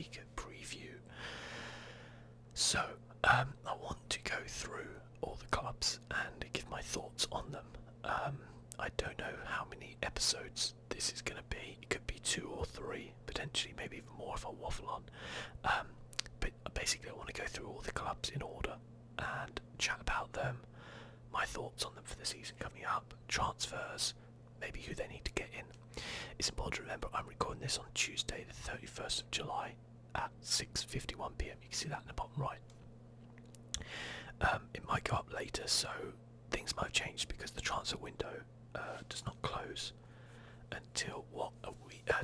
League preview. So, I want to go through all the clubs and give my thoughts on them. I don't know how many episodes this is going to be. It could be 2 or 3, potentially maybe even more if I waffle on. But basically I want to go through all the clubs in order and chat about them, my thoughts on them for the season coming up, transfers, maybe who they need to get in. It's important to remember I'm recording this on Tuesday the 31st of July at 6:51 PM. You can see that in the bottom right. It might go up later, so things might have changed because the transfer window does not close until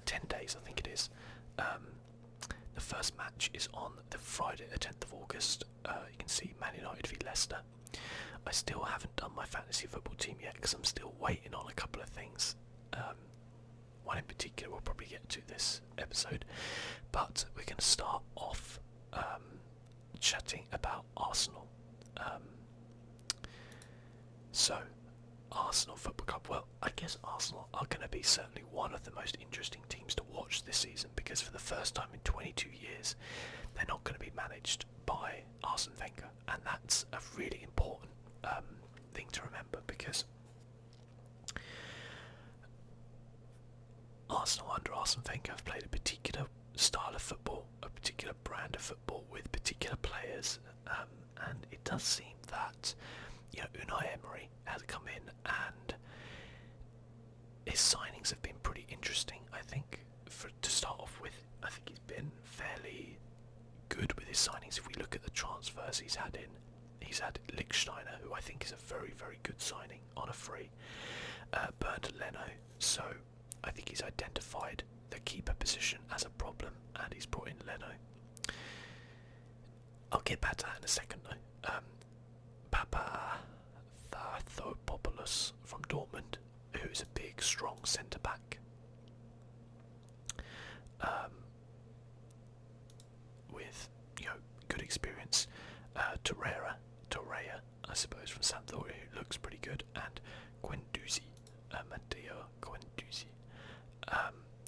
10 days I think it is. The first match is on the Friday the 10th of August. You can see Man United v Leicester. I still haven't done my fantasy football team yet because I'm still waiting on a couple of things. One in particular we'll probably get to this episode, but we're going to start off chatting about Arsenal. So, Arsenal Football Club. Well, I guess Arsenal are going to be certainly one of the most interesting teams to watch this season because for the first time in 22 years, they're not going to be managed by Arsene Wenger, and that's a really important thing to remember because Arsenal under Arsene Wenger have played a particular style of football, a particular brand of football with particular players, and it does seem that Unai Emery has come in and his signings have been pretty interesting. I think to start off with, I think he's been fairly good with his signings. If we look at the transfers he's had Lichtsteiner, who I think is a very, very good signing on a free. Bernd Leno, so I think he's identified the keeper position as a problem and he's brought in Leno. I'll get back to that in a second though. Papathopoulos from Dortmund, who is a big, strong centre-back. With good experience. Torreira, I suppose, from Sampdoria, who looks pretty good, and Guendouzi, Matteo Guendouzi,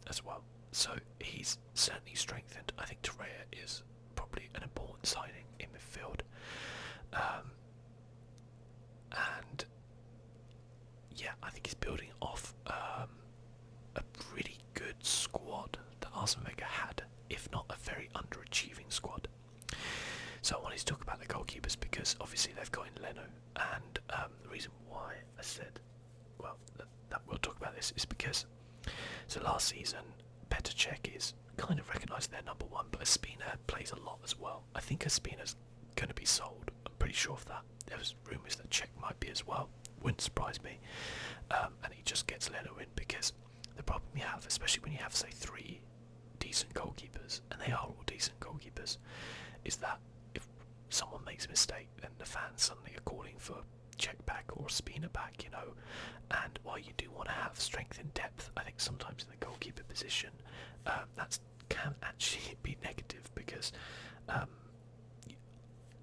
as well. So he's certainly strengthened. I think Torreira is probably an important signing in midfield. And yeah, I think he's building off a really good squad that Arsene Wenger had, if not a very underachieving squad. So I wanted to talk about the goalkeepers because obviously they've got in Leno, and the reason why I said, that we'll talk about this is because last season Petr Cech is kind of recognised their number one, but Ospina plays a lot as well. I think Ospina's going to be sold. I'm pretty sure of that. There was rumours that Cech might be as well. Wouldn't surprise me. And he just gets Leno in because the problem you have, especially when you have, say, 3 decent goalkeepers, and they are all decent goalkeepers, is that if someone makes a mistake, then the fans suddenly are calling for Cech back or Ospina back, and while you do want to have strength and depth, I think sometimes in the goalkeeper position, that can actually be negative because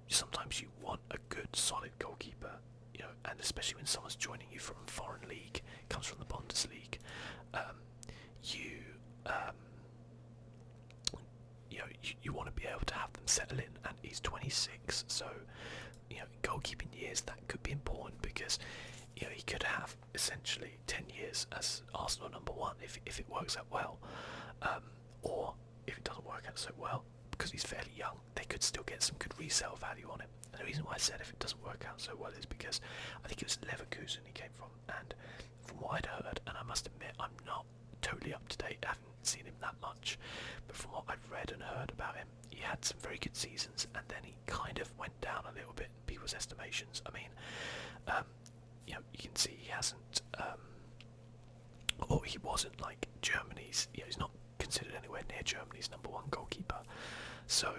sometimes you want a good, solid goalkeeper, and especially when someone's joining you from a foreign league, comes from the Bundesliga, you want to be able to have them settle in, and he's 26, so in goalkeeping years that could be important because he could have essentially 10 years as Arsenal number one if it works out well, or if it doesn't work out so well, because he's fairly young, they could still get some good resale value on him. And the reason why I said if it doesn't work out so well is because I think it was Leverkusen he came from, and from what I'd heard, and I must admit I'm not totally up to date, I haven't seen him that much, but from what I've read and heard about him, he had some very good seasons and then he kind of went down a little bit in people's estimations. I mean, you can see he hasn't, or he wasn't like Germany's, he's not considered anywhere near Germany's number one goalkeeper. So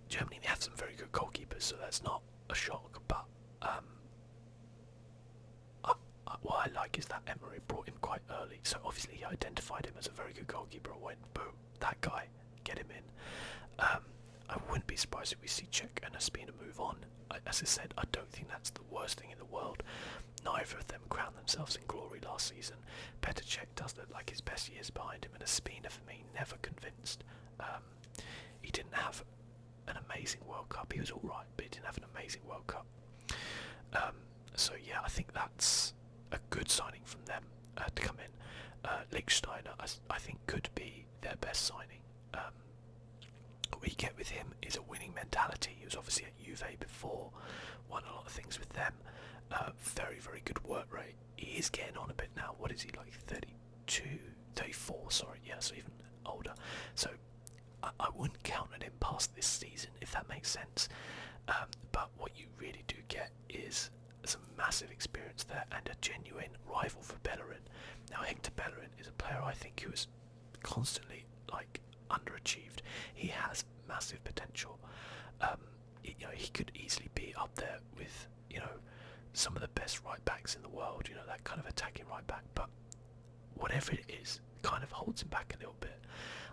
Germany, they have some very good goalkeepers, so that's not a shock, but what I like is that Emery brought him quite early, so obviously he identified him as a very good goalkeeper and went, boom, that guy, get him in. I wouldn't be surprised if we see Cech and Ospina move on. As I said, I don't think that's the worst thing in the world. Neither of them crown themselves in glory last season. Petr Cech does look like his best years behind him, and Espina for me never convinced. He didn't have an amazing World Cup. He was alright, but he didn't have an amazing World Cup. So yeah, I think that's a good signing from them to come in. Lichtsteiner, I think, could be their best signing. What you get with him is a winning mentality. He was obviously at Juve before, won a lot of things with them. Very, very good work rate. He is getting on a bit now. What is he, like 32, 34, sorry, yeah, so even older. So I wouldn't count on him past this season, if that makes sense. But what you really do get is some massive experience there and a genuine rival for Bellerin. Now Hector Bellerin is a player I think who is constantly underachieved. He has massive potential. He could easily be up there with some of the best right backs in the world. That kind of attacking right back. But whatever it is, kind of holds him back a little bit.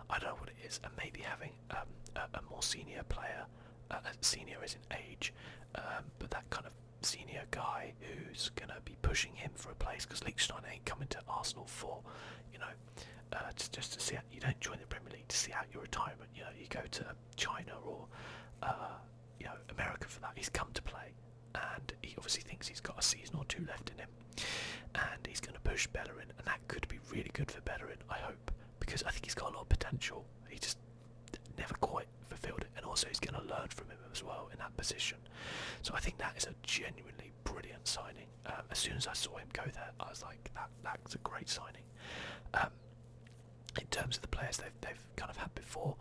I don't know what it is, and maybe having a more senior player, senior as in age, but that kind of senior guy who's going to be pushing him for a place, because Lichtstein ain't coming to Arsenal for, just to see out. You don't join the Premier League to see out your retirement. You go to China or America for that. He's come to play, and he obviously thinks he's got a season or two left in him, and he's going to push Bellerin, and that could be really good for Bellerin, I hope, because I think he's got a lot of potential. He just never quite fulfilled it, and also he's going to learn from him as well in that position. So I think that is a genuinely brilliant signing. As soon as I saw him go there, I was like, that's a great signing. In terms of the players they've kind of had before,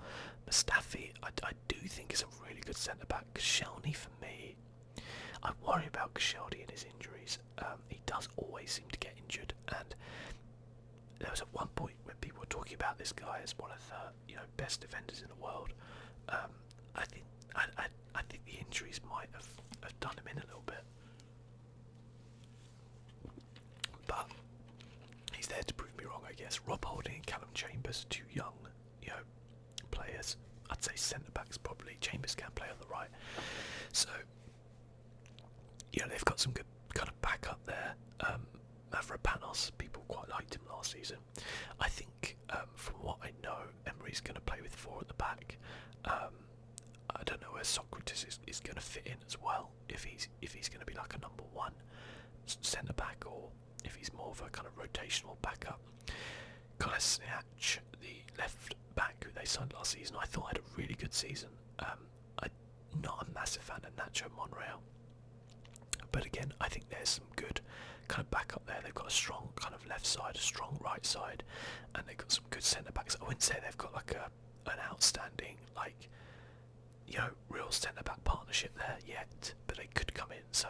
Mustafi, I do think is a really good centre-back. Koscielny, for me, I worry about Koscielny and his injuries. He does always seem to get injured, and there was at one point when people were talking about this guy as one of the best defenders in the world. I think the injuries might have done him in a little bit, but he's there to prove me wrong, I guess. Rob Holding and Callum Chambers, two young players. I'd say centre backs probably. Chambers can play on the right, so they've got some good kind of backup there. Mavropanos, people quite liked him last season. I think from what I know, Emery's going to play with four at the back. I don't know where Socrates is going to fit in as well, if he's going to be like a number one centre back, or if he's more of a kind of rotational backup. Kolasinac, the left back who they signed last season, I thought had a really good season. I'm not a massive fan of Nacho Monreal, but again, I think there's some good kind of backup there. They've got a strong kind of left side, a strong right side, and they've got some good centre backs. I wouldn't say they've got like an outstanding real centre back partnership there yet, but they could come in. So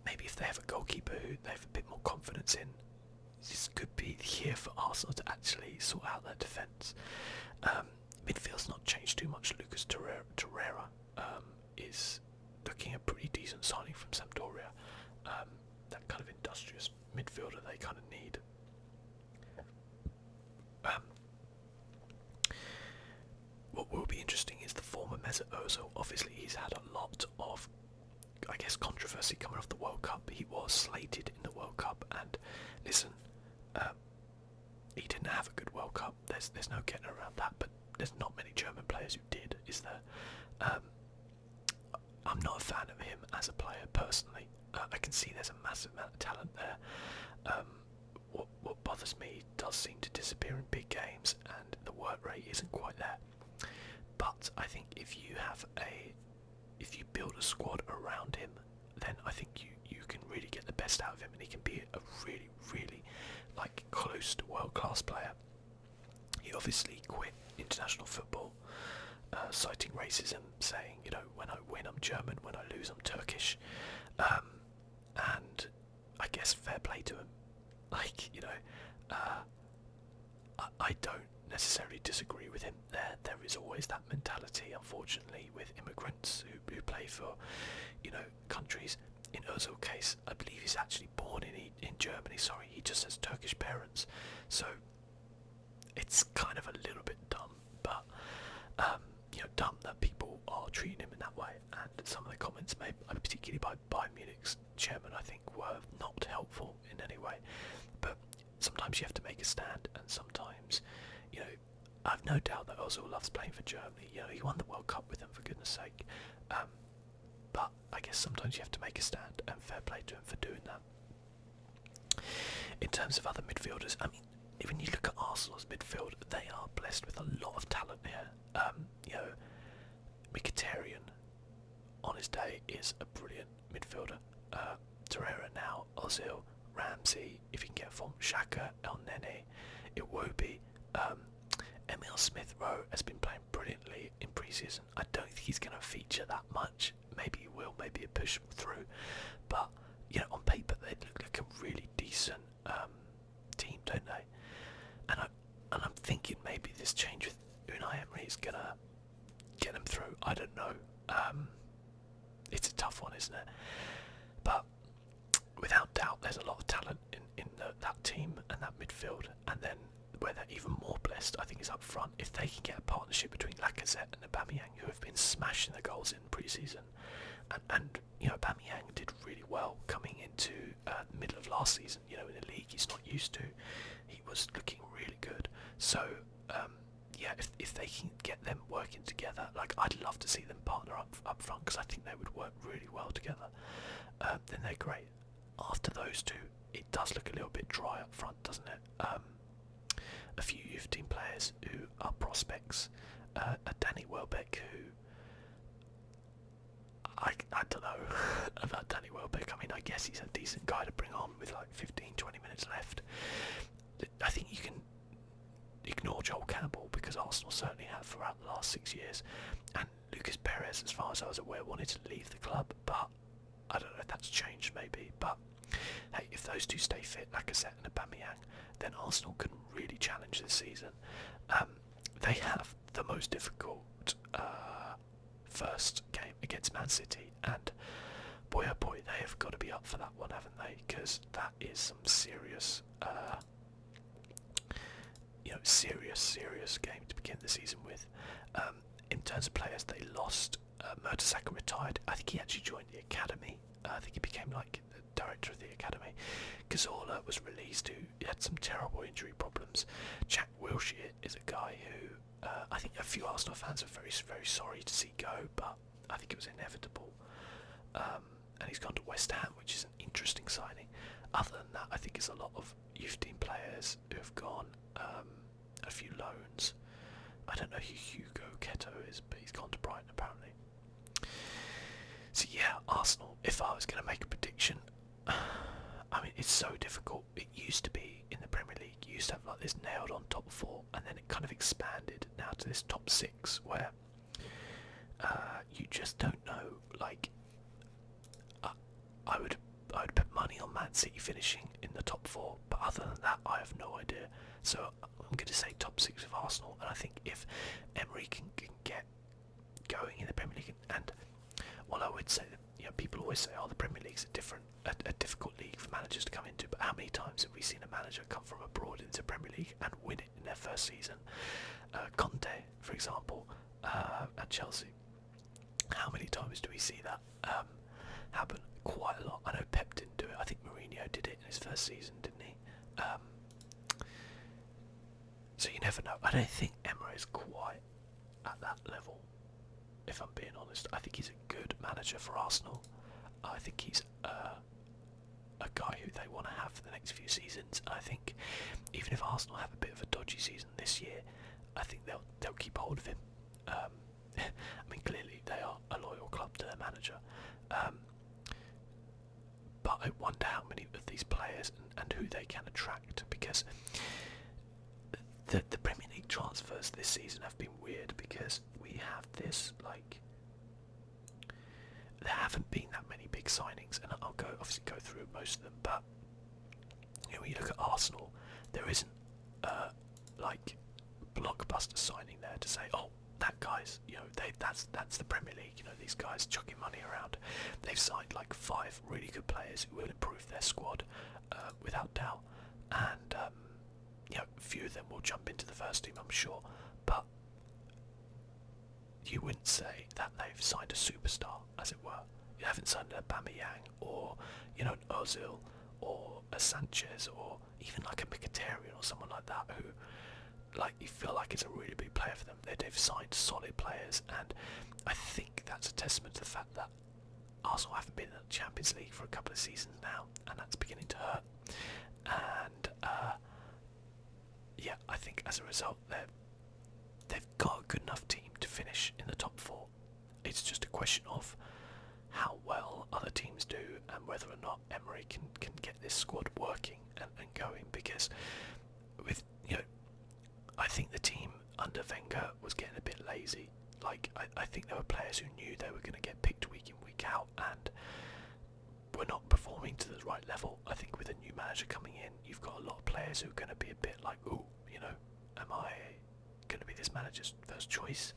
maybe if they have a goalkeeper who they have a bit more confidence in, this could be the year for Arsenal to actually sort out their defence. Midfield's not changed too much. Lucas Torreira is looking a pretty decent signing from Sampdoria. That kind of industrious midfielder they kind of need. What will be interesting is the former Mesut Ozil. Obviously, he's had a lot of, I guess, controversy coming off the World Cup. He was slated in the World Cup, and listen, he didn't have a good World Cup. There's no getting around that. But there's not many German players who did, is there? I'm not a fan of him as a player personally. I can see there's a massive amount of talent there. What bothers me, he does seem to disappear in big games, and the work rate isn't quite there. But I think if you build a squad around him, then I think you can really get the best out of him, and he can be a really, really close to world-class player. He obviously quit international football, citing racism, saying, when I win I'm German, when I lose I'm Turkish, and I guess fair play to him. I don't necessarily disagree with him there. There is always that mentality, unfortunately, with immigrants who play for, countries. In Ozil's case, I believe he's actually born in Germany. Sorry, he just has Turkish parents, so it's kind of a little bit dumb, but dumb that people are treating him in that way. And some of the comments made, particularly by Bayern Munich's chairman, I think were not helpful in any sometimes you have to make a stand, and sometimes, you know, I've no doubt that Ozil loves playing for Germany. You know, he won the World Cup with them, for goodness sake. But I guess sometimes you have to make a stand, and fair play to him for doing that. In terms of other midfielders, I mean, when you look at Arsenal's midfield, they are blessed with a lot of talent here. You know, Mkhitaryan on his day is a brilliant midfielder. Torreira now, Ozil, Ramsey, if you can get from Xhaka, El Nene, Iwobi. Emil Smith Rowe has been playing brilliantly in pre-season. I don't think he's going to feature that much. Maybe he will, maybe a push through. But, you know, on paper they look like a really decent team, don't they? And I'm thinking maybe this change with Unai Emery is going to get them through. I don't know. It's a tough one, isn't it? But without doubt, there's a lot of talent in that team and that midfield. And then where they're even more blessed, I think, is up front. If they can get a partnership between Lacazette and Aubameyang, who have been smashing the goals in pre-season, and you know, Aubameyang did really well coming into the middle of last season. You know, in a league he's not used to, he was looking really good. So yeah, if they can get them working together, like I'd love to see them partner up front, because I think they would work really well together. Then they're great. After those two, it does look a little bit dry up front, doesn't it? A few youth team players who are prospects. A Danny Welbeck, who I don't know about Danny Welbeck. I mean, I guess he's a decent guy to bring on with like 15-20 minutes left. I think you can ignore Joel Campbell, because Arsenal certainly have throughout the last 6 years. And Lucas Perez, as far as I was aware, wanted to leave the club, but I don't know if that's changed maybe. But hey, if those two stay fit, Lacazette and Aubameyang, then Arsenal can really challenge this season. They have the most difficult first game against Man City, and boy oh boy, they have got to be up for that one, haven't they? Because that is some serious, serious game to begin the season with. In terms of players, they lost. Mertesacker retired. I think he actually joined the academy. I think he became like the director of the academy. Cazorla was released, who had some terrible injury problems. Jack Wilshere is a guy who I think a few Arsenal fans are very, very sorry to see go, but I think it was inevitable. And he's gone to West Ham, which is an interesting signing. Other than that, I think it's a lot of youth team players who have gone, a few loans. I don't know who Hugo Keto is, but he's gone to Brighton apparently. So yeah, Arsenal, if I was going to make a prediction, I mean, it's so difficult. It used to be in the Premier League, you used to have like this nailed on top four, and then it kind of expanded now to this top six, where you just don't know. Like, I would put money on Man City finishing in the top four, but other than that, I have no idea. So I'm going to say top six of Arsenal, and I think if Emery can get going in the Premier League, and while I would say that, you know, people always say, oh, the Premier League's a difficult league for managers to come into, but how many times have we seen a manager come from abroad into the Premier League and win it in their first season? Conte, for example, at Chelsea. How many times do we see that happen? Quite a lot. I know Pep didn't do it. I think Mourinho did it in his first season, didn't he? So you never know. I don't think Emery is quite at that level, if I'm being honest. I think he's a good manager for Arsenal. I think he's a guy who they want to have for the next few seasons. I think even if Arsenal have a bit of a dodgy season this year, I think they'll keep hold of him. I mean, clearly they are a loyal club to their manager. But I wonder how many of these players and who they can attract, because the Premier League transfers this season have been weird, because we have this, like, there haven't been that many big signings, and I'll obviously go through most of them, but you know, when you look at Arsenal, there isn't like blockbuster signing there to say, oh, that guy's, you know, that's the Premier League, you know, these guys chucking money around. They've signed like 5 really good players who will improve their squad without doubt, and you know, a few of them will jump into the first team, I'm sure, but you wouldn't say that they've signed a superstar, as it were. You haven't signed an Aubameyang, or, you know, an Ozil, or a Sanchez, or, even like a Mkhitaryan or someone like that, who like you feel like it's a really big player for them. They've signed solid players, and I think that's a testament to the fact that Arsenal haven't been in the Champions League for a couple of seasons now, and that's beginning to hurt. And yeah, I think as a result, they've got a good enough team to finish in the top four. It's just a question of how well other teams do and whether or not Emery can get this squad working and going, because with, you know, I think the team under Wenger was getting a bit lazy. Like, I think there were players who knew they were going to get picked week in, week out, and were not performing to the right level. I think with a new manager coming in, you've got a lot of players who are going to be a bit like, ooh, you know, am I going to be this manager's first choice?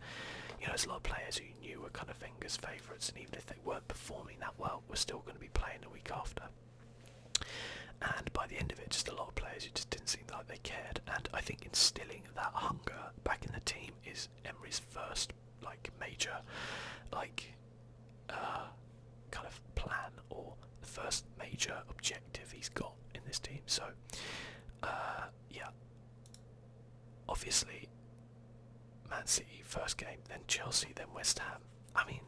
You know, there's a lot of players who you knew were kind of Wenger's favourites, and even if they weren't performing that well, were still going to be playing the week after. And by the end of it, just a lot of players who just didn't seem like they cared. And I think instilling that hunger back in the team is Emery's first, like, major, like, kind of plan, or the first major objective he's got in this team. So, yeah, obviously, Man City first game, then Chelsea, then West Ham. I mean,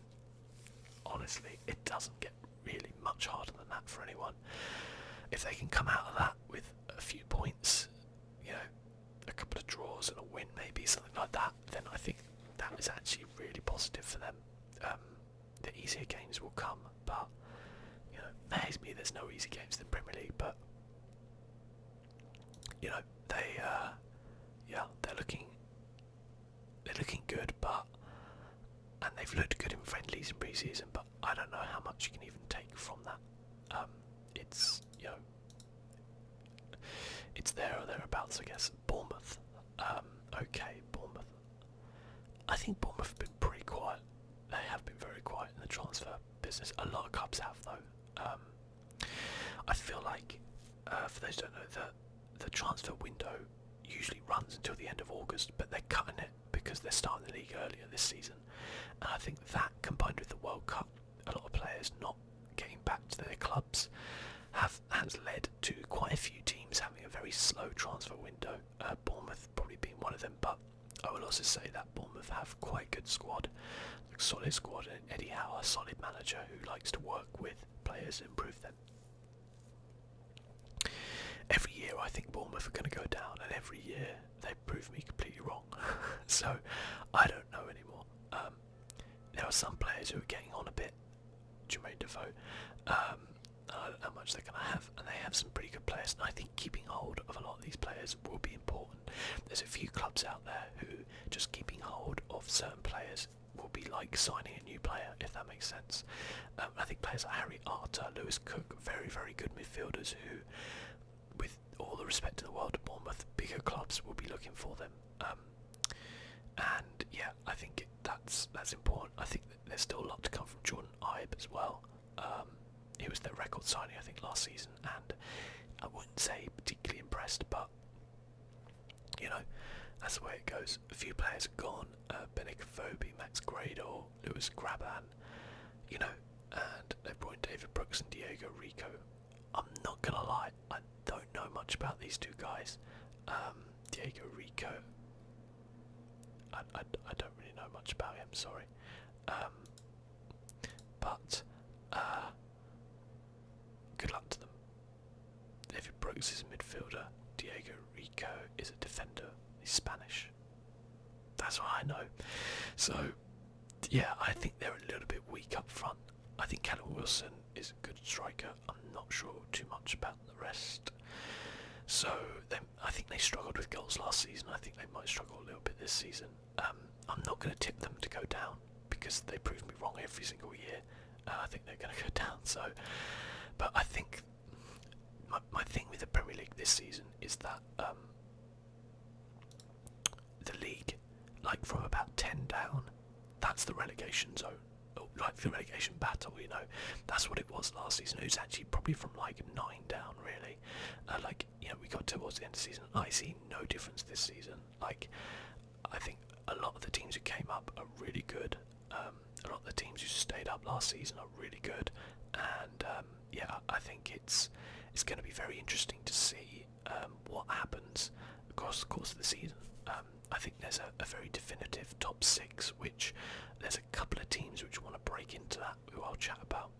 honestly, it doesn't get really much harder than that for anyone. If they can come out of that with a few points, you know, a couple of draws and a win, maybe something like that, then I think that is actually really positive for them. The easier games will come, but, you know, maybe there's no easy games in the Premier League, but, you know, they're looking good, but, and they've looked good in friendlies in pre-season, but I don't know how much you can even take from that. It's, you know, it's there or thereabouts, I guess. Bournemouth. Okay, Bournemouth. I think Bournemouth have been pretty quiet. They have been very quiet in the transfer business. A lot of clubs have, though. I feel like, for those who don't know, the transfer window usually runs until the end of August, but they're cutting it because they're starting the league earlier this season. And I think that, combined with the World Cup, a lot of players not getting back to their clubs, has led to quite a few teams having a very slow transfer window. Bournemouth probably being one of them, but I will also say that Bournemouth have quite a good squad, like solid squad, and Eddie Howe, a solid manager who likes to work with players and improve them. Every year I think Bournemouth are going to go down, and every year they prove me completely wrong. So I don't know anymore. There are some players who are getting on a bit. Jermaine Defoe. I don't know how much they're going to have, and they have some pretty good players, and I think keeping hold of a lot of these players will be important. There's a few clubs out there who just keeping hold of certain players will be like signing a new player, if that makes sense. I think players like Harry Arter, Lewis Cook, very, very good midfielders who, with all the respect to the world of Bournemouth, bigger clubs will be looking for them. And yeah, I think that's important. I think that there's still a lot to come from Jordan Ibe as well. He was their record signing, I think, last season, and I wouldn't say particularly impressed, but, you know, that's the way it goes. A few players are gone, Benik Fobi, Max Gradel, Lewis Graban, you know, and they brought in David Brooks and Diego Rico. I'm not going to lie, I don't know much about these two guys. Diego Rico, I don't really know much about him, sorry. But good luck to them. David Brooks is a midfielder. Diego Rico is a defender. He's Spanish. That's what I know. So, yeah, I think they're a little bit weak up front. I think Callum Wilson is a good striker. I'm not sure too much about the rest. So, I think they struggled with goals last season. I think they might struggle a little bit this season. I'm not going to tip them to go down because they prove me wrong every single year. I think they're going to go down. So, but I think my thing with the Premier League this season is that the league, like from about 10 down, that's the relegation zone. Like the relegation battle, you know, that's what it was last season. It was actually probably from like 9 down, really. Like, you know, we got towards the end of the season. I see no difference this season. Like, I think a lot of the teams who came up are really good. A lot of the teams who stayed up last season are really good, and yeah, I think it's going to be very interesting to see across the course of the season. I think there's a very definitive top 6, which there's a couple of teams which want to break into that, who I'll chat about.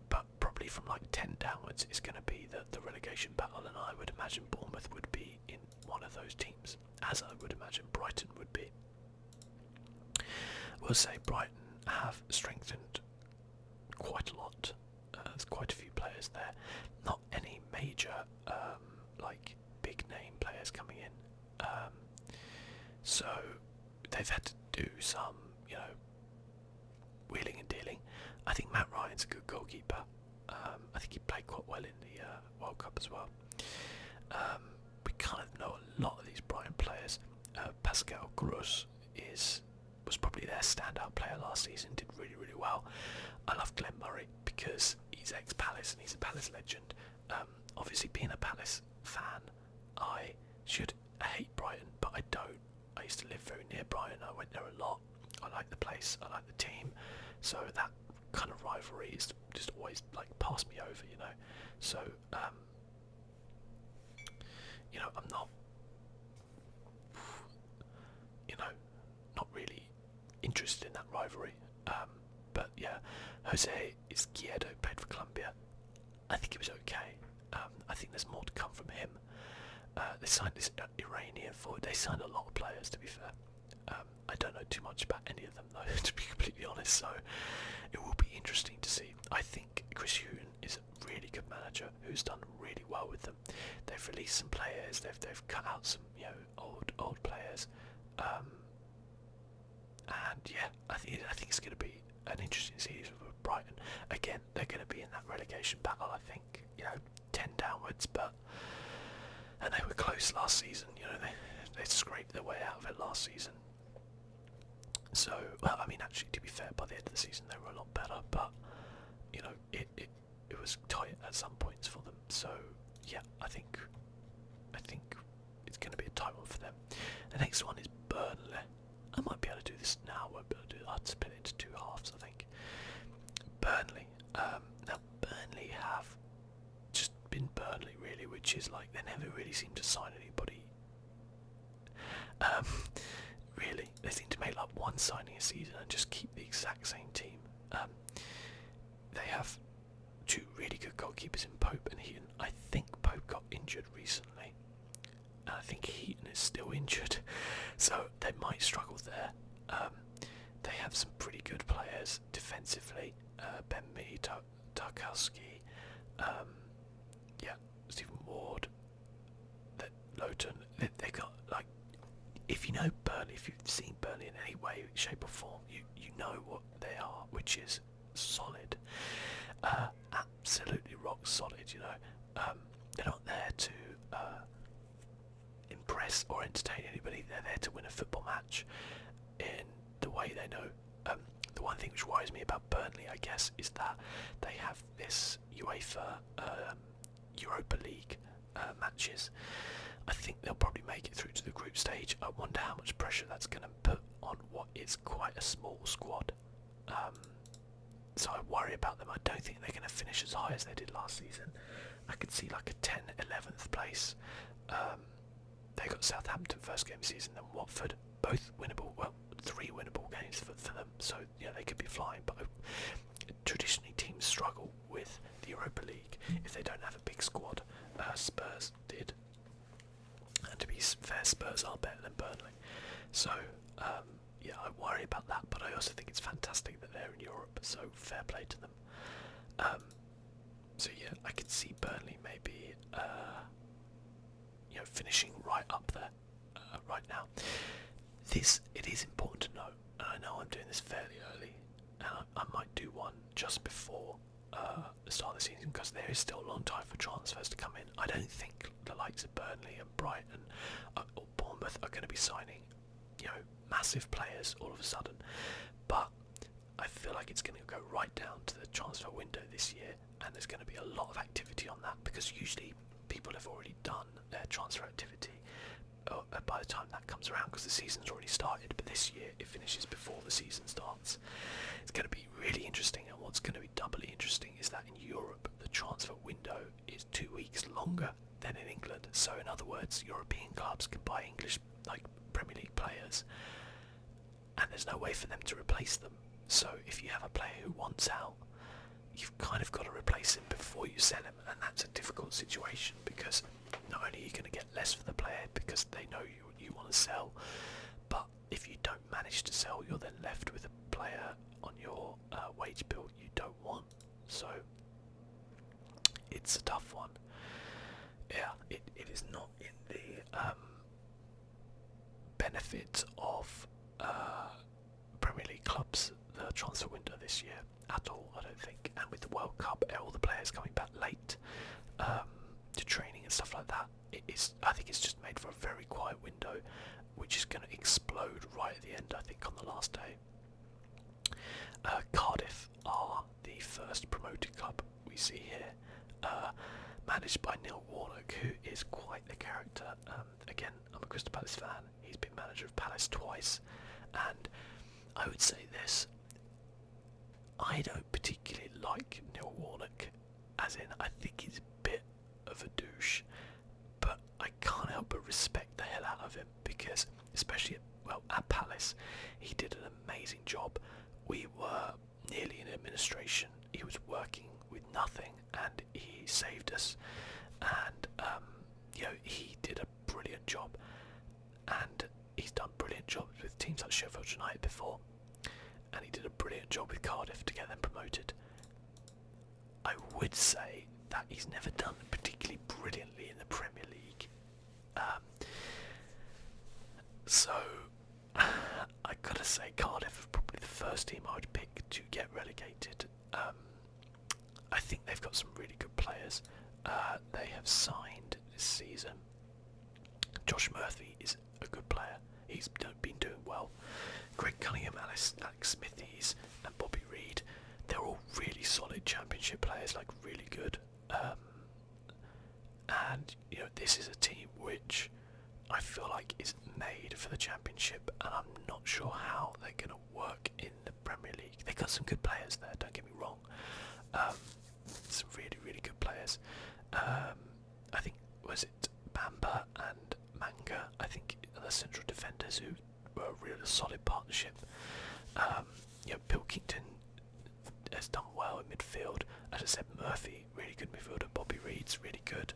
But probably from like 10 downwards is going to be the relegation battle, and I would imagine Bournemouth would be in one of those teams, as I would imagine Brighton would be. We'll say Brighton have strengthened quite a lot. There's quite a few players there. Not any major, like big name players coming in. So they've had to do some, wheeling and dealing. I think Matt Ryan's a good goalkeeper. I think he played quite well in the World Cup as well. We kind of know a lot of these Brighton players. Pascal Gross was probably their standout player last season, did really, really well. I love Glenn Murray because he's ex-Palace and he's a Palace legend. Obviously, being a Palace fan, I should hate Brighton, but I don't. I used to live very near Brighton. I went there a lot. I like the place. I like the team. So that kind of rivalry is just always like passed me over, So, I'm not, not really interested in that rivalry. But yeah, Jose Izquierdo played for Colombia. I think it was okay. I think there's more to come from him. They signed this Iranian forward. They signed a lot of players, to be fair. I don't know too much about any of them, though, to be completely honest, so it will be interesting to see. I think Chris Hughton is a really good manager who's done really well with them. They've released some players, they've cut out some old players, and yeah, I think it's going to be an interesting season for Brighton. Again, they're going to be in that relegation battle, I think, 10 downwards, and they were close last season, they scraped their way out of it last season. So, well, I mean, actually, to be fair, by the end of the season they were a lot better, but it was tight at some points for them. So, yeah, I think it's going to be a tight one for them. The next one is Burnley. I might be able to do this now. I won't be able to do that. I'd split it into 2 halves, I think. Burnley. Now, Burnley have just been Burnley, really, which is like they never really seem to sign anybody. Really, they seem to make like one signing a season and just keep the exact same team. They have 2 really good goalkeepers in Pope and Heaton. I think Pope got injured recently, and I think Heaton is still injured, so they might struggle there. They have some pretty good players defensively. Ben Mee, Tarkowski, Stephen Ward, Lowton. They've got like, if you know Burnley, if you've seen Burnley in any way, shape or form, you know what they are, which is solid. Absolutely rock solid, They're not there to impress or entertain anybody. They're there to win a football match in the way they know. The one thing which worries me about Burnley, I guess, is that they have this UEFA Europa League matches. I think they'll probably make it through to the group stage. I wonder how much pressure that's going to put on what is quite a small squad. So I worry about them. I don't think they're going to finish as high as they did last season. I could see like a 10, 11th place. They got Southampton first game of the season, then Watford, both winnable, well, 3 winnable games for them. So yeah, they could be flying. But traditionally, teams struggle with the Europa League if they don't have a big squad. Spurs did. And to be fair, Spurs are better than Burnley. So, yeah, I worry about that, but I also think it's fantastic that they're in Europe, so fair play to them. So yeah, I could see Burnley maybe, finishing right up there right now. It is important to know, and I know I'm doing this fairly early, and I might do one just before the start of the season, because there is still a long time for transfers to come in. I don't think the likes of Burnley and Brighton or Bournemouth are going to be signing, massive players all of a sudden. But I feel like it's going to go right down to the transfer window this year, and there's going to be a lot of activity on that, because usually people have already done their transfer activity by the time that comes around, because the season's already started. But this year it finishes before the season starts. It's going to be really interesting, and what's going to be doubly interesting is that in Europe the transfer window is 2 weeks longer than in England. So in other words, European clubs can buy English, like Premier League players, and there's no way for them to replace them. So if you have a player who wants out, you've kind of got to replace him before you sell him, and that's a difficult situation because not only are you going to get less for the player because they know you want to sell, but if you don't manage to sell, you're then left with a player on your wage bill you don't want. So it's a tough one. Yeah, it is not in the benefit of Premier League clubs, the transfer window this year at all, I don't think. And with the World Cup, all the players coming back late to training and stuff like that, I think it's just made for a very quiet window, which is going to explode right at the end, I think, on the last day. Cardiff are the first promoted club we see here, managed by Neil Warnock, who is quite the character. Again, I'm a Crystal Palace fan. He's been manager of Palace twice, and I would say this: I don't particularly like Neil Warnock, as in I think he's a bit of a douche, but I can't help but respect the hell out of him because, especially at Palace, he did an amazing job. We were nearly in administration. He was working with nothing, and he saved us. And he did a brilliant job, and he's done brilliant jobs with teams like Sheffield United before, and he did a brilliant job with Cardiff to get them promoted. I would say that he's never done particularly brilliantly in the Premier League. So I gotta say Cardiff are probably the first team I would pick to get relegated. I think they've got some really good players. They have signed this season. Josh Murphy is a good player. He's been doing well. Greg Cunningham, Alex Smithies and Bobby Reed, they're all really solid Championship players, like really good. And this is a team which I feel like is made for the Championship, and I'm not sure how they're going to work in the Premier League. They've got some good players there, don't get me wrong. Some really, really good players. I think, was it Bamba and Manga, I think, are the central defenders who were a really solid partnership. Pilkington has done well in midfield. As I said, Murphy, really good midfielder. Bobby Reed's really good.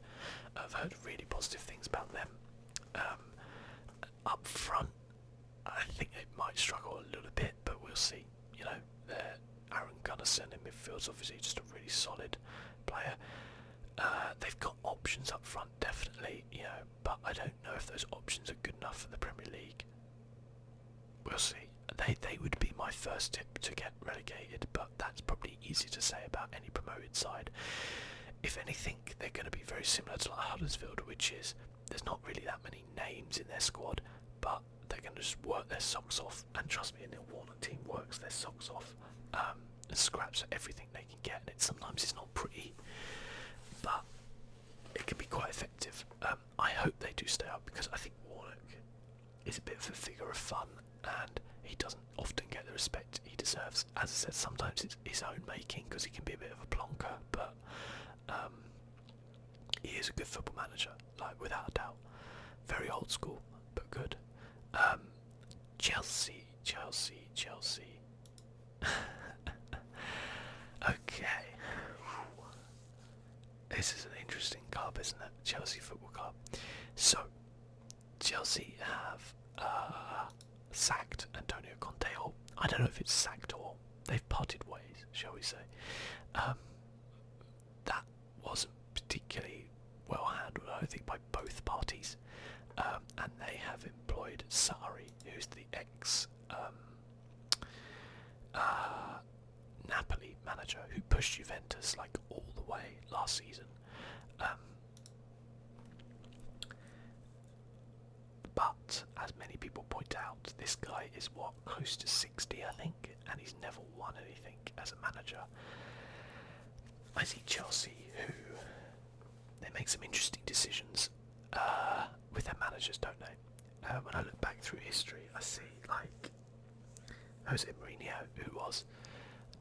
I've heard really positive things about them. Up front, I think they might struggle a little bit, but we'll see. Aaron Gunnarsson in midfield's obviously just a really solid player. They've got options up front, definitely, but I don't know if those options are good enough for the Premier League. We'll see. They would be my first tip to get relegated, but that's probably easy to say about any promoted side. If anything, they're going to be very similar to like Huddersfield, which is there's not really that many names in their squad, but they're going to just work their socks off. And trust me, a Neil Warnock team works their socks off and scraps everything they can get. And sometimes it's not pretty, but it can be quite effective. I hope they do stay up because I think Warnock is a bit of a figure of fun, and he doesn't often get the respect he deserves. As I said, sometimes it's his own making because he can be a bit of a plonker, but he is a good football manager, like without a doubt. Very old school, but good. Chelsea. Okay. This is an interesting club, isn't it? Chelsea Football Club. So, Chelsea have sacked Antonio Conte, or I don't know if it's sacked or they've parted ways, shall we say. That wasn't particularly well handled, I think, by both parties. And they have employed Sarri, who's the ex Napoli manager who pushed Juventus like all the way last season. But as many people point out, this guy is close to 60, I think, and he's never won anything as a manager. I see Chelsea, who they make some interesting decisions with their managers, don't they? When I look back through history, I see like Jose Mourinho, who was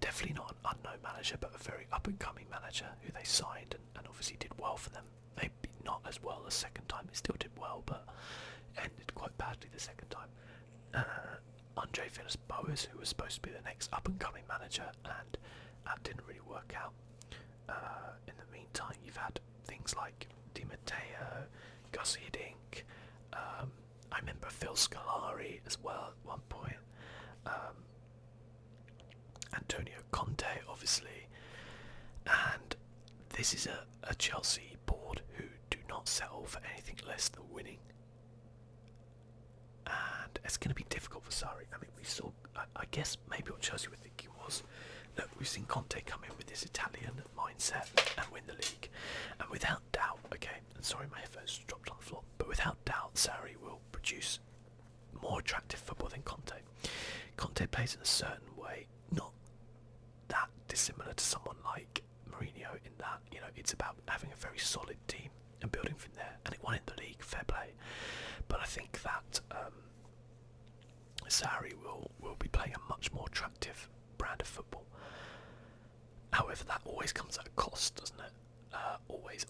definitely not an unknown manager, but a very up-and-coming manager who they signed and obviously did well for them. They not as well the second time. It still did well, but ended quite badly the second time. Andre Villas-Boas, who was supposed to be the next up-and-coming manager, and that didn't really work out. In the meantime, you've had things like Di Matteo, Gus Hiddink, I remember Phil Scolari as well at one point, Antonio Conte, obviously, and this is a Chelsea board who do not settle for anything less than winning. And it's going to be difficult for Sarri. I mean, we saw, I guess maybe what Chelsea were thinking was, look, we've seen Conte come in with this Italian mindset and win the league. And without doubt, okay, and sorry my headphones dropped on the floor, but without doubt Sarri will produce more attractive football than Conte. Conte plays in a certain way, not that dissimilar to someone like Mourinho in that, you know, it's about having a very solid team and building from there, and it won in the league, fair play. But I think that Sarri will be playing a much more attractive brand of football. However, that always comes at a cost, doesn't it? Always.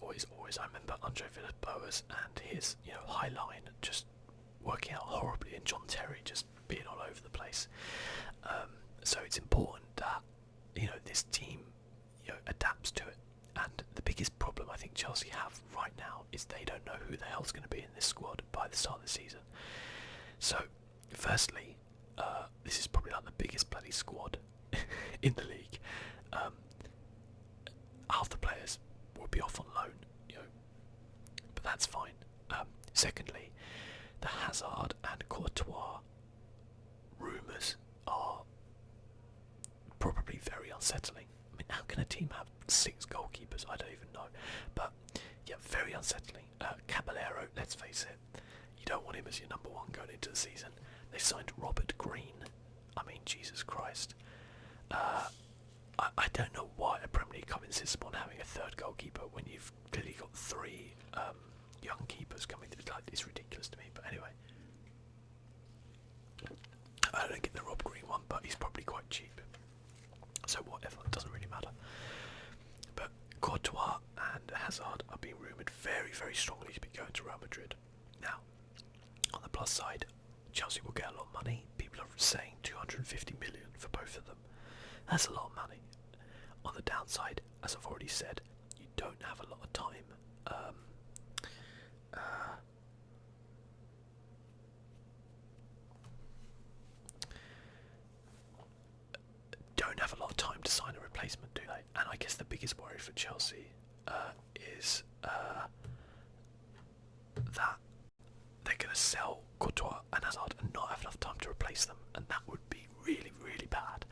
I remember Andre Villas-Boas and his, you know, high line just working out horribly, and John Terry just being all over the place. So it's important that, you know, this team, you know, adapts to it. And the biggest problem I think Chelsea have right now is they don't know who the hell's going to be in this squad by the start of the season. So, firstly, this is probably like the biggest bloody squad in the league. Half the players will be off on loan, you know, but that's fine. Secondly, the Hazard and Courtois rumours are probably very unsettling. I mean, how can a team have 6 goalkeepers? I don't even know. But, yeah, very unsettling. Caballero, let's face it, you don't want him as your number one going into the season. They signed Robert Green. I mean, Jesus Christ. I don't know why a Premier League club insists upon having a third goalkeeper when you've clearly got 3 young keepers coming through. Like, it's ridiculous to me, but anyway. I don't get the Rob Green one, but he's probably quite cheap. So whatever, it doesn't really matter. But Courtois and Hazard are being rumoured very, very strongly to be going to Real Madrid. Now, on the plus side, Chelsea will get a lot of money. People are saying 250 million for both of them. That's a lot of money. On the downside, as I've already said, you don't have a lot of time. Don't have a lot of time to sign a replacement, do they? And I guess the biggest worry for Chelsea is that they're going to sell Courtois and Hazard and not have enough time to replace them, and that would be really, really bad.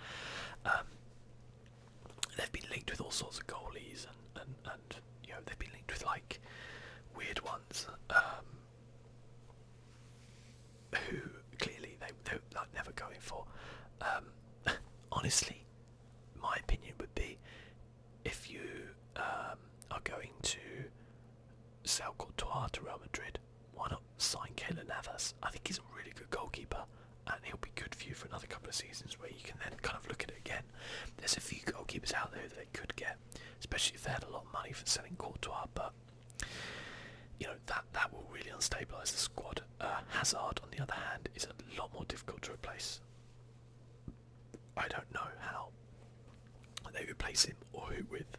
They've been linked with all sorts of goalies, and you know, they've been linked with like weird ones who clearly they're like never going for. Honestly, my opinion would be, if you are going to sell Courtois to Real Madrid, why not sign Keylor Navas? I think he's a really good goalkeeper, and he'll be good for you for another couple of seasons where you can then kind of look at it again. There's a few goalkeepers out there that they could get, especially if they had a lot of money for selling Courtois, but you know, that will really unstabilise the squad. Hazard, on the other hand, is a lot more difficult to replace. I don't know how they replace him or who with.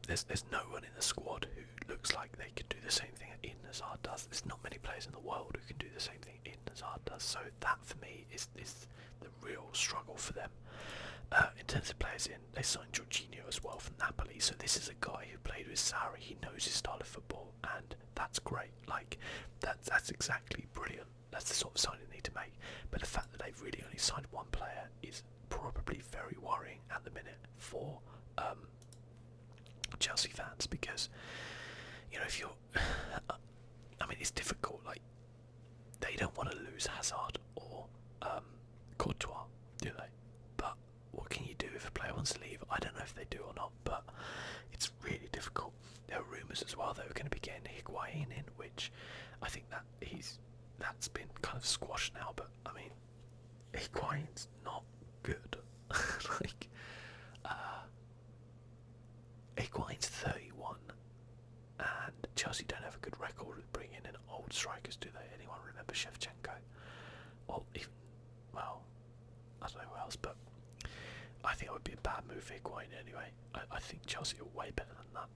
There's no one in the squad who looks like they could do the same thing that Eden Hazard does. There's not many players in the world who can do the same thing Eden Hazard does. So that for me is the real struggle for them. In terms of players in, they signed Jorginho as well from Napoli. So this is a guy who played with Sarri. He knows his style of football, and that's great. Like that's exactly brilliant. That's the sort of signing they need to make. But the fact that they've really only signed one player is probably very worrying at the minute for Chelsea fans, because you know, if you're I mean, it's difficult. Like, they don't want to lose Hazard or Courtois, do they? But what can you do if a player wants to leave? I don't know if they do or not, but it's really difficult. There are rumours as well that we're going to be getting Higuain in, which I think that's been kind of squashed now. But I mean, Higuain's not good. Like, Higuain's 31, and Chelsea don't have a good record with bringing in old strikers, do they? Anyone remember Shevchenko? Or even, well, I don't know who else, but I think it would be a bad move for Higuain anyway. I think Chelsea are way better than that.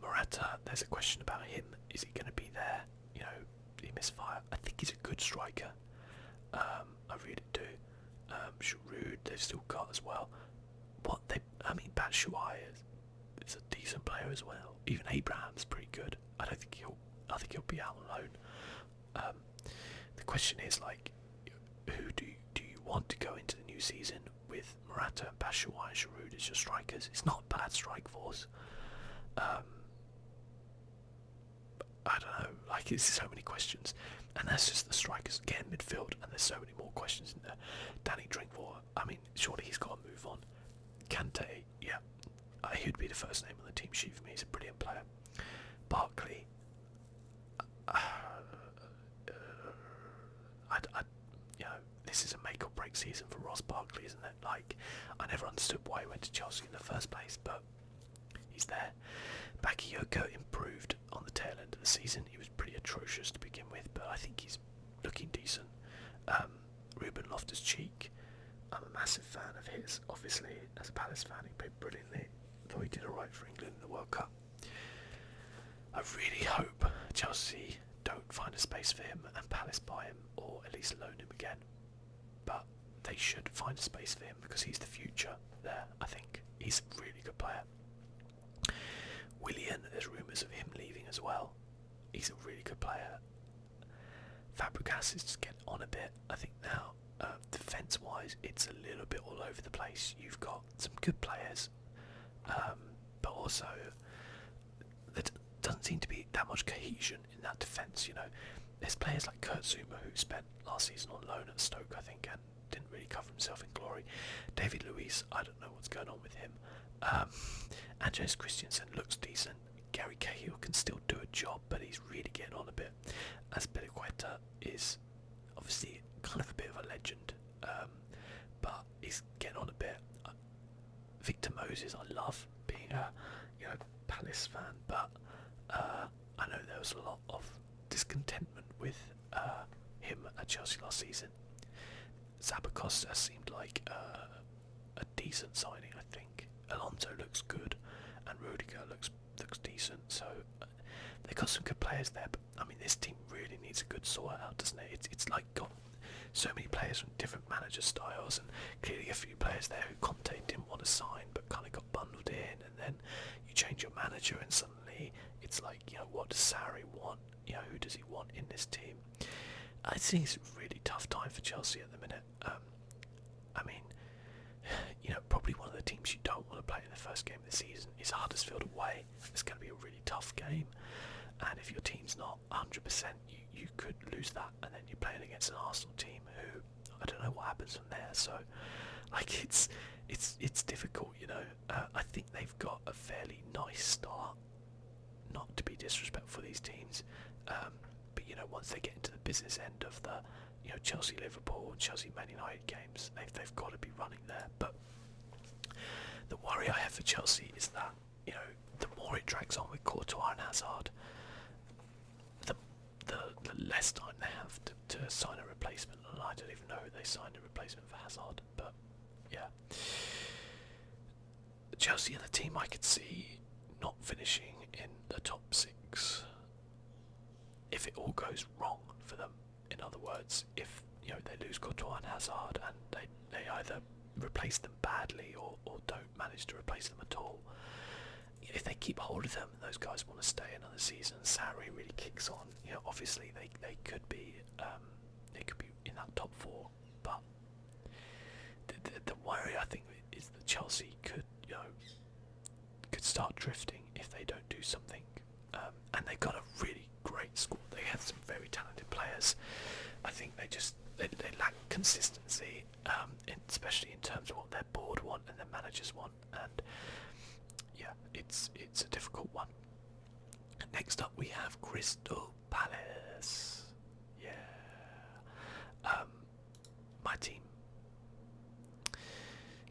Morata, there's a question about him. Is he going to be there? You know, he misfire. I think he's a good striker. I really do. Giroud, they've still got as well. Batshuayi is a decent player as well. Even Abraham's pretty good. I think he'll be out on loan. The question is, like, who do you want to go into the new season with Morata, Batshuayi, and Giroud as your strikers? It's not a bad strike force. I don't know. Like, it's so many questions, and that's just the strikers. Again, midfield, and there's so many more questions in there. Danny Drinkwater. I mean, surely he's got to move on. Kante, yeah, he'd be the first name on the team sheet for me. He's a brilliant player. Barkley, this is a make or break season for Ross Barkley, isn't it? Like, I never understood why he went to Chelsea in the first place, but he's there. Bakayoko improved on the tail end of the season. He was pretty atrocious to begin with, but I think he's looking decent. Ruben Loftus-Cheek, I'm a massive fan of his. Obviously, as a Palace fan, he played brilliantly. Thought he did alright for England in the World Cup. I really hope Chelsea don't find a space for him and Palace buy him, or at least loan him again. But they should find a space for him because he's the future there, I think. He's a really good player. Willian, there's rumours of him leaving as well. He's a really good player. Fabregas is just getting on a bit, I think, now. Defence-wise, it's a little bit all over the place. You've got some good players, but also there doesn't seem to be that much cohesion in that defence. You know, there's players like Kurt Zouma who spent last season on loan at Stoke, I think, and didn't really cover himself in glory. David Luiz, I don't know what's going on with him. Andreas Christensen looks decent. Gary Cahill can still do a job, but he's really getting on a bit. Azpilicueta is obviously kind of a bit of a legend, but he's getting on a bit. Victor Moses, I love being a Palace fan, but I know there was a lot of discontentment with him at Chelsea last season. Zappacosta seemed like a decent signing, I think. Alonso looks good, and Rudiger looks decent. So they've got some good players there, but I mean, this team really needs a good sort out, doesn't it? It's like got so many players from different manager styles, and clearly a few players there who Conte didn't want to sign, but kind of got bundled in, and then you change your manager, and suddenly it's like, what does Sarri want? Who does he want in this team? I think it's a really tough time for Chelsea at the minute. I mean, probably one of the teams you don't want to play in the first game of the season is Huddersfield away. It's going to be a really tough game, and if your team's not 100%, you could lose that, and then you're playing against an Arsenal team who I don't know what happens from there. So, like, it's difficult. I think they've got a fairly nice start. Not to be disrespectful for these teams, but once they get into the business end of the Chelsea Liverpool, Chelsea Man United games, they've got to be running there. But the worry I have for Chelsea is that the more it drags on with Courtois and Hazard, the less time they have to sign a replacement. And I don't even know who they signed a replacement for Hazard, but yeah. Chelsea are the team I could see not finishing in the top 6 if it all goes wrong for them. In other words, if they lose Courtois and Hazard and they either replace them badly or don't manage to replace them at all, if they keep hold of them and those guys want to stay another season, Sarri really kicks on. Obviously they could be in that top 4, but the worry I think is that Chelsea could start drifting if they don't do something. And they've got a really great squad. They have some very talented players. I think they lack consistency, especially in terms of what their board want and their managers want. And yeah, it's a difficult one. Next up we have Crystal Palace. Yeah. My team.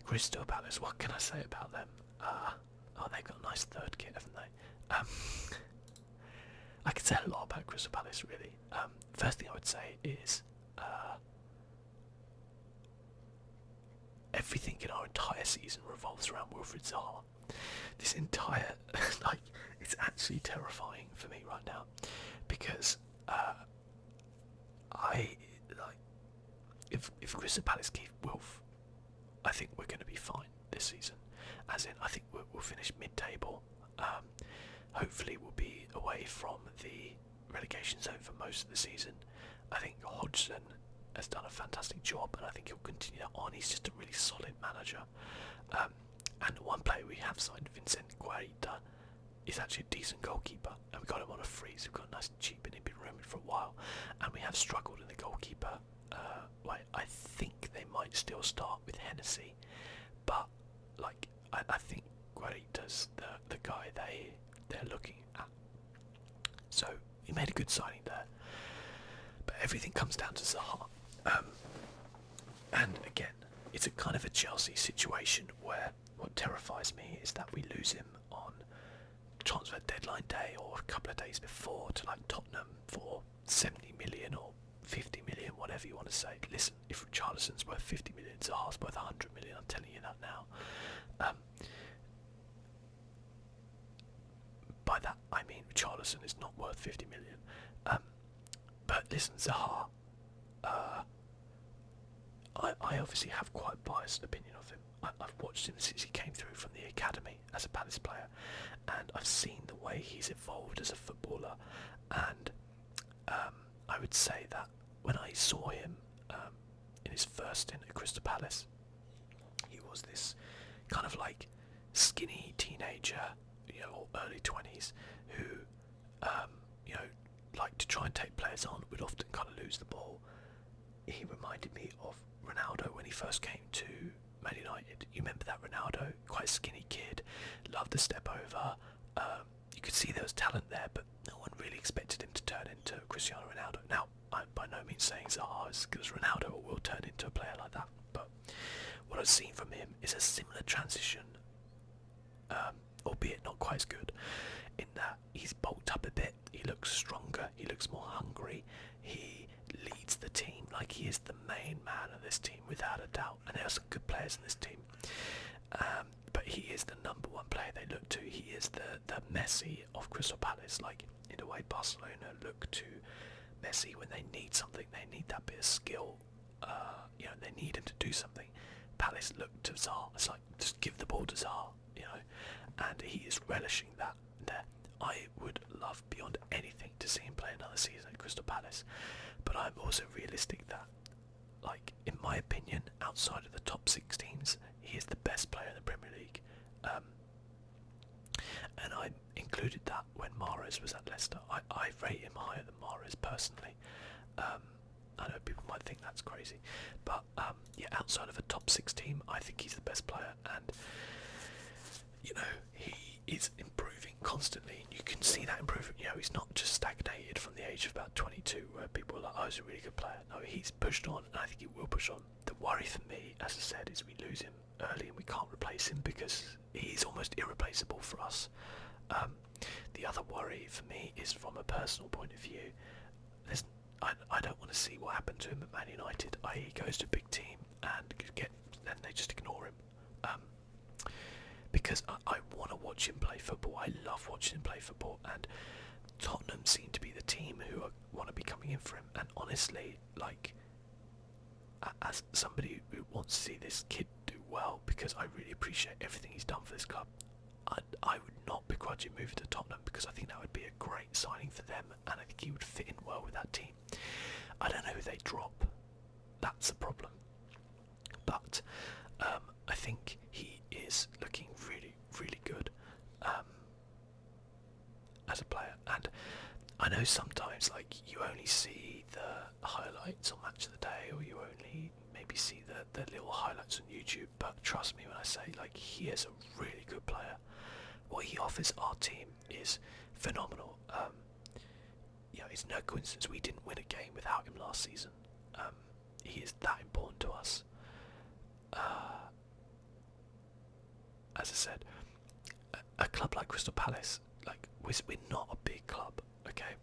Crystal Palace, what can I say about them? nice third kit, haven't they? I could say a lot about Crystal Palace, really. First thing I would say is everything in our entire season revolves around Wilfried Zaha. This entire like, it's actually terrifying for me right now because I like if Crystal Palace keep Wilf, I think we're going to be fine this season. As in, I think we'll finish mid-table. Hopefully, we'll be away from the relegation zone for most of the season. I think Hodgson has done a fantastic job, and I think he'll continue that on. He's just a really solid manager. And one player we have signed, Vincent Guaita, is actually a decent goalkeeper, and we got him on a freeze. We've got a nice cheap, and he'd been rumoured for a while, and we have struggled in the goalkeeper. I think they might still start with Hennessy, but like I think Guaita's the guy they're looking at. So he made a good signing there, but everything comes down to Zaha. And again, it's a kind of a Chelsea situation where what terrifies me is that we lose him on transfer deadline day or a couple of days before to like Tottenham for 70 million or 50 million, whatever you want to say. Listen, if Richarlison's worth 50 million, Zaha's worth 100 million, I'm telling you that now. By that I mean Richarlison is not worth 50 million. But listen, Zaha, I obviously have quite a biased opinion of him. I've watched him since he came through from the academy as a Palace player, and I've seen the way he's evolved as a footballer, and I would say that when I saw him in his first stint at Crystal Palace, he was this kind of like skinny teenager, or early 20s, who liked to try and take players on, would often kind of lose the ball. He reminded me of Ronaldo when he first came to Man United. You remember that Ronaldo, quite a skinny kid, loved to step over. You could see there was talent there, but no one really expected him to turn into Cristiano Ronaldo. Now, I'm by no means saying Zaha is because Ronaldo will turn into a player like that, but what I've seen from him is a similar transition, albeit not quite as good, in that he's bulked up a bit, he looks stronger, he looks more hungry, he leads the team like he is the main man of this team without a doubt, and there are some good players in this team, but he is the number one player they look to. He is the Messi of Crystal Palace, like in a way Barcelona look to Messi when they need something, they need that bit of skill, they need him to do something. Palace look to Zaha, it's like, just give the ball to Zaha, and he is relishing that there. I would love beyond anything to see him play another season at Crystal Palace, but I'm also realistic that, like, in my opinion, outside of the top 6 teams, he is the best player in the Premier League, and I included that when Mahrez was at Leicester. I rate him higher than Mahrez personally. I know people might think that's crazy, but outside of a top 6 team, I think he's the best player, and he is improving constantly. You can see that improvement. He's not just stagnated from the age of about 22, where people are like, "Oh, he's a really good player." No, he's pushed on, and I think he will push on. The worry for me, as I said, is we lose him early and we can't replace him because he's almost irreplaceable for us. The other worry for me is from a personal point of view. I don't want to see what happened to him at Man United. He goes to a big team and then they just ignore him. Because I want to watch him play football. I love watching him play football, and Tottenham seem to be the team who want to be coming in for him. And honestly, like, as somebody who wants to see this kid do well, because I really appreciate everything he's done for this club, I would not begrudge him moving to Tottenham, because I think that would be a great signing for them, and I think he would fit in well with that team. I don't know who they drop. That's the problem. But I think he is looking really, really good as a player. And I know sometimes, like, you only see the highlights on Match of the Day, or you only maybe see the little highlights on YouTube, but trust me when I say, like, he is a really good player. What he offers our team is phenomenal. It's no coincidence we didn't win a game without him last season. He is that important to us. As I said, a club like Crystal Palace, like we're not a big club, okay?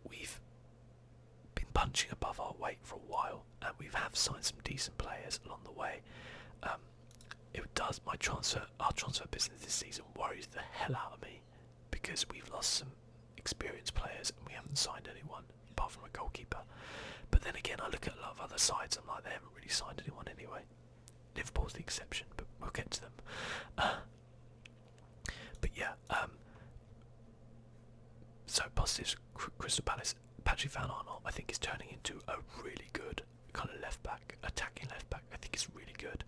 We've been punching above our weight for a while, and we have signed some decent players along the way. Our transfer business this season worries the hell out of me because we've lost some experienced players and we haven't signed anyone apart from a goalkeeper. But then again, I look at a lot of other sides, I'm like, they haven't really signed anyone anyway. Liverpool's the exception, but we'll get to them. But yeah, so positives, Crystal Palace. Patrick Van Arnold, I think, is turning into a really good kind of left back, attacking left back. I think it's really good.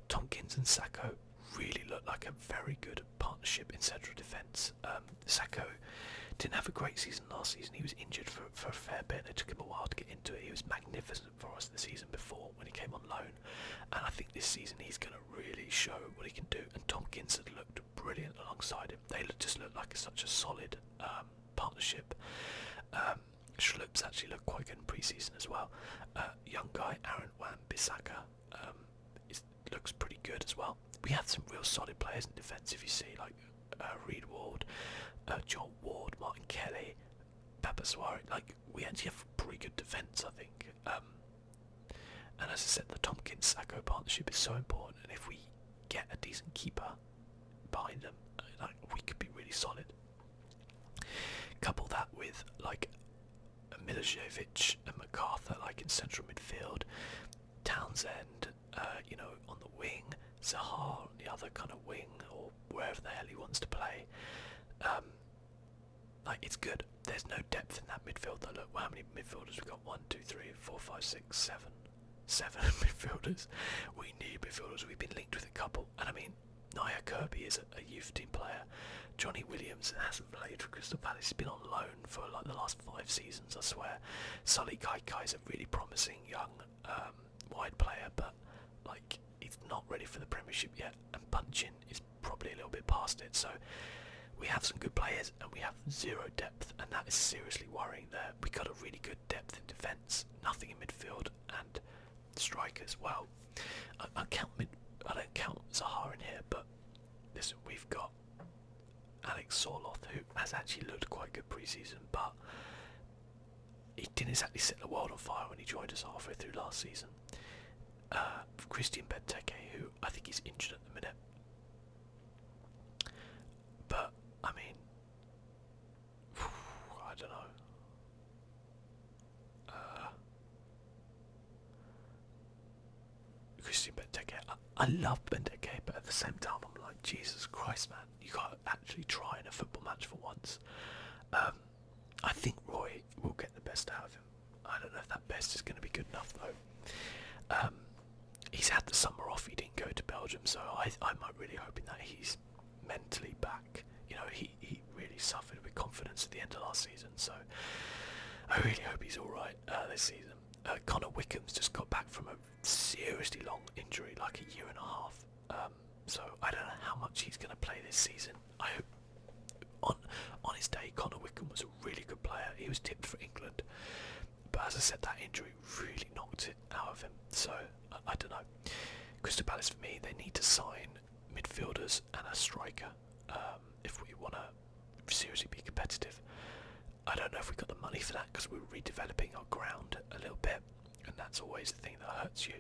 Tompkins and Sacco really look like a very good partnership in central defence. Sacco didn't have a great season last season. He was injured for a fair bit. It took him a while to get into it. He was magnificent for us the season before when he came on loan, and I think this season he's going to really show what he can do. And Tompkins had looked brilliant alongside him. They just look like such a solid partnership. Schlup's actually looked quite good in pre-season as well. Young guy Aaron Wan-Bissaka looks pretty good as well. We have some real solid players in defence. If you see, like Reed Ward, John Ward, Martin Kelly, Papa Suarez, like we actually have pretty good defence, I think. And as I said, the Tompkins-Sacco partnership is so important. And if we get a decent keeper behind them, like we could be really solid. Couple that with like Milicevic and MacArthur, like in central midfield, Townsend, on the wing, Zaha on the other kind of wing, or wherever the hell he wants to play. Like it's good. There's no depth in that midfield. Though. Look, how many midfielders we've got? 1, 2, 3, 4, 5, 6, 7. 7 midfielders. We need midfielders. We've been linked with a couple, and I mean, Naya Kirby is a youth team player. Johnny Williams hasn't played for Crystal Palace. He's been on loan for like the last 5 seasons, I swear. Sully Kaikai is a really promising young wide player, but like he's not ready for the Premiership yet. And Punchin is probably a little bit past it. So we have some good players and we have zero depth, and that is seriously worrying. There, we got a really good depth in defence, nothing in midfield and strikers. Well, I don't count Zaha in here, but listen, we've got Alex Soroth, who has actually looked quite good pre-season, but he didn't exactly set the world on fire when he joined us halfway through last season. Christian Benteke, who I think he's injured at the minute, but I mean, I don't know. Christian Benteke, I love Benteke, but at the same time I'm like, Jesus Christ, man, you gotta actually try in a football match for once. I think Roy will get the best out of him. I don't know if that best is going to be good enough though. He's had the summer off, he didn't go to Belgium, so I'm really hoping that he's mentally back. You know, he really suffered with confidence at the end of last season, so I really hope he's alright this season. Connor Wickham's just got back from a seriously long injury, like a year and a half. So I don't know how much he's going to play this season. I hope on his day, Connor Wickham was a really good player. He was tipped for England, but as I said, that injury really knocked it out of him. So I don't know. Crystal Palace, for me, they need to sign midfielders and a striker if we want to seriously be competitive. I don't know if we've got the money for that because we're redeveloping our ground a little bit, and that's always the thing that hurts you.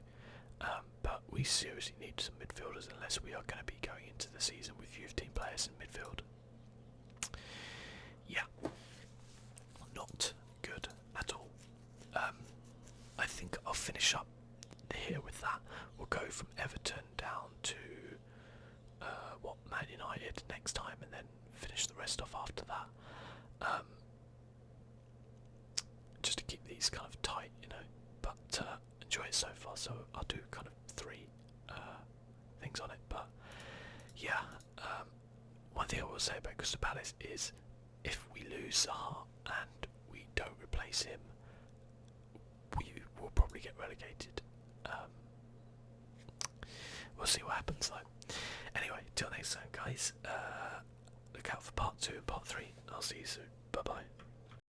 But we seriously need some midfielders unless we are going to be going into the season with youth team players in midfield. Yeah, not good at all. I think I'll finish up here with that. We'll go from Everton down to Man United next time, and then finish the rest off after that. Just to keep these kind of tight, you know. But enjoy it so far. So I'll do kind of 3 things on it. But yeah, one thing I will say about Crystal Palace is if we lose Zaha and we don't replace him, we will probably get relegated. We'll see what happens though. Anyway, till next time, guys. Look out for part 2 and part 3. I'll see you soon. Bye bye.